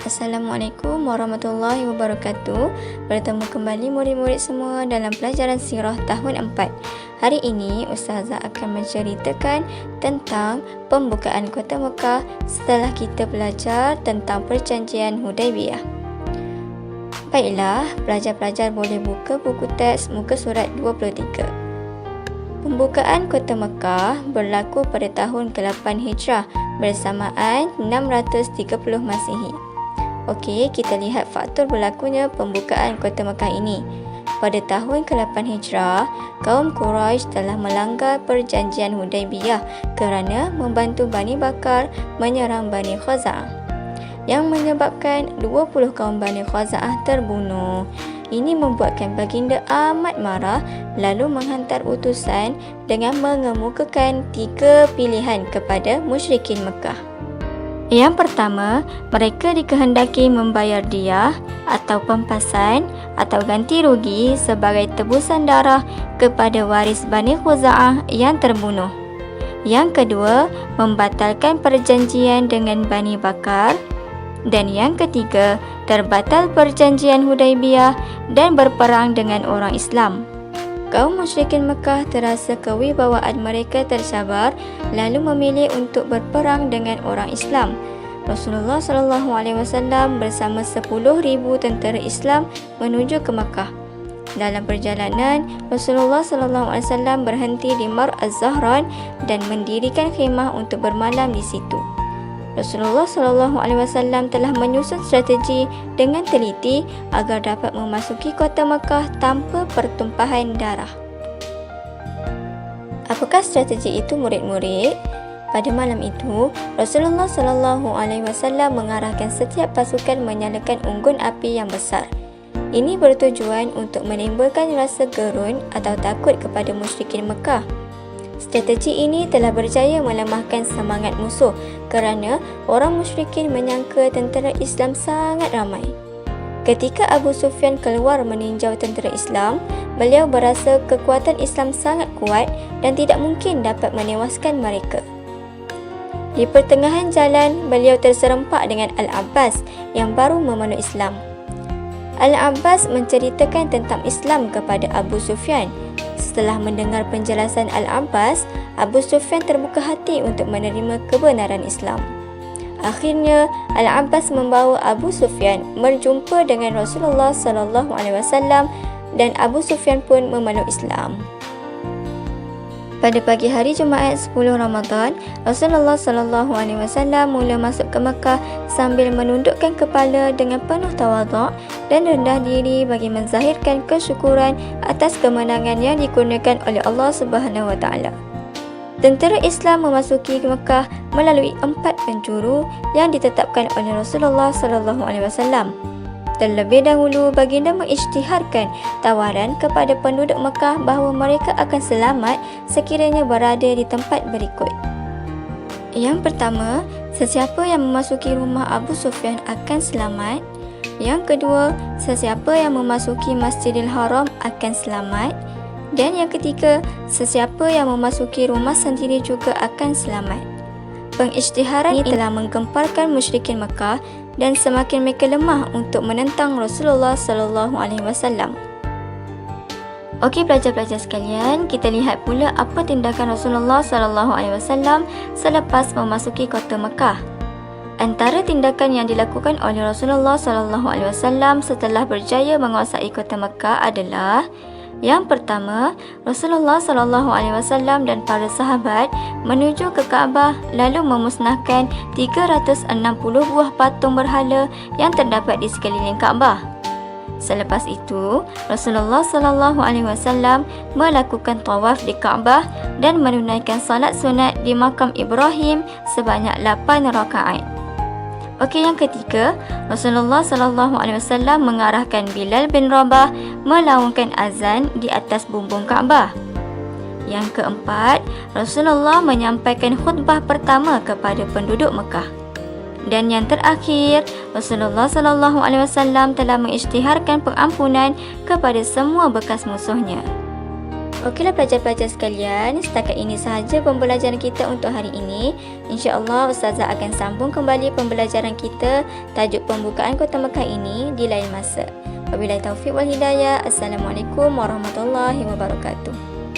Assalamualaikum warahmatullahi wabarakatuh. Bertemu kembali murid-murid semua dalam pelajaran sirah tahun 4. Hari ini Ustazah akan menceritakan tentang pembukaan Kota Mekah setelah kita belajar tentang perjanjian Hudaibiyah. Baiklah, pelajar-pelajar boleh buka buku teks muka surat 23. Pembukaan Kota Mekah berlaku pada tahun ke-8 Hijrah bersamaan 630 Masihi. Okey, kita lihat faktor berlakunya pembukaan Kota Mekah ini. Pada tahun ke-8 Hijrah, kaum Quraisy telah melanggar perjanjian Hudaibiyah kerana membantu Bani Bakar menyerang Bani Khuza'ah, yang menyebabkan 20 kaum Bani Khuza'ah terbunuh. Ini membuatkan baginda amat marah lalu menghantar utusan dengan mengemukakan 3 pilihan kepada musyrikin Mekah. Yang pertama, mereka dikehendaki membayar diah atau pempasan atau ganti rugi sebagai tebusan darah kepada waris Bani Khuza'ah yang terbunuh. Yang kedua, membatalkan perjanjian dengan Bani Bakar. Dan yang ketiga, terbatal perjanjian Hudaibiyah dan berperang dengan orang Islam. Kaum musyrikin Mekah terasa kewibawaan mereka tercabar lalu memilih untuk berperang dengan orang Islam. Rasulullah SAW bersama 10,000 tentera Islam menuju ke Mekah. Dalam perjalanan, Rasulullah SAW berhenti di Mar Az-Zahran dan mendirikan khemah untuk bermalam di situ. Rasulullah SAW telah menyusun strategi dengan teliti agar dapat memasuki Kota Mekah tanpa pertumpahan darah. Apakah strategi itu, murid-murid? Pada malam itu, Rasulullah SAW mengarahkan setiap pasukan menyalakan unggun api yang besar. Ini bertujuan untuk menimbulkan rasa gerun atau takut kepada musyrikin Mekah. Strategi ini telah berjaya melemahkan semangat musuh kerana orang musyrikin menyangka tentera Islam sangat ramai. Ketika Abu Sufyan keluar meninjau tentera Islam, beliau berasa kekuatan Islam sangat kuat dan tidak mungkin dapat menewaskan mereka. Di pertengahan jalan, beliau terserempak dengan Al-Abbas yang baru memeluk Islam. Al-Abbas menceritakan tentang Islam kepada Abu Sufyan. Setelah mendengar penjelasan Al-Abbas, Abu Sufyan terbuka hati untuk menerima kebenaran Islam. Akhirnya, Al-Abbas membawa Abu Sufyan berjumpa dengan Rasulullah SAW dan Abu Sufyan pun memeluk Islam. Pada pagi hari Jumaat 10 Ramadan, Rasulullah SAW mula masuk ke Mekah sambil menundukkan kepala dengan penuh tawaduk dan rendah diri bagi menzahirkan kesyukuran atas kemenangan yang dikurniakan oleh Allah Subhanahu Wa Taala. Tentera Islam memasuki Mekah melalui 4 penjuru yang ditetapkan oleh Rasulullah SAW. Terlebih dahulu, baginda mengisytiharkan tawaran kepada penduduk Mekah bahawa mereka akan selamat sekiranya berada di tempat berikut. Yang pertama, sesiapa yang memasuki rumah Abu Sufyan akan selamat. Yang kedua, sesiapa yang memasuki Masjidil Haram akan selamat. Dan yang ketiga, sesiapa yang memasuki rumah sendiri juga akan selamat. Pengisytiharan ini telah menggemparkan musyrikin Mekah dan semakin mereka lemah untuk menentang Rasulullah SAW. Okey, pelajar-pelajar sekalian, kita lihat pula apa tindakan Rasulullah SAW selepas memasuki Kota Mekah. Antara tindakan yang dilakukan oleh Rasulullah SAW setelah berjaya menguasai Kota Mekah adalah: yang pertama, Rasulullah SAW dan para sahabat menuju ke Kaabah lalu memusnahkan 360 buah patung berhala yang terdapat di sekeliling Kaabah. Selepas itu, Rasulullah SAW melakukan tawaf di Kaabah dan menunaikan salat sunat di makam Ibrahim sebanyak 8 rakaat. Okey, yang ketiga, Rasulullah SAW mengarahkan Bilal bin Rabah melaungkan azan di atas bumbung Kaabah. Yang keempat, Rasulullah menyampaikan khutbah pertama kepada penduduk Mekah. Dan yang terakhir, Rasulullah SAW telah mengisytiharkan pengampunan kepada semua bekas musuhnya. Okeylah pelajar-pelajar sekalian, setakat ini sahaja pembelajaran kita untuk hari ini. InsyaAllah Ustazah akan sambung kembali pembelajaran kita tajuk pembukaan Kota Mekah ini di lain masa. Wabillahi taufiq wal hidayah. Assalamualaikum warahmatullahi wabarakatuh.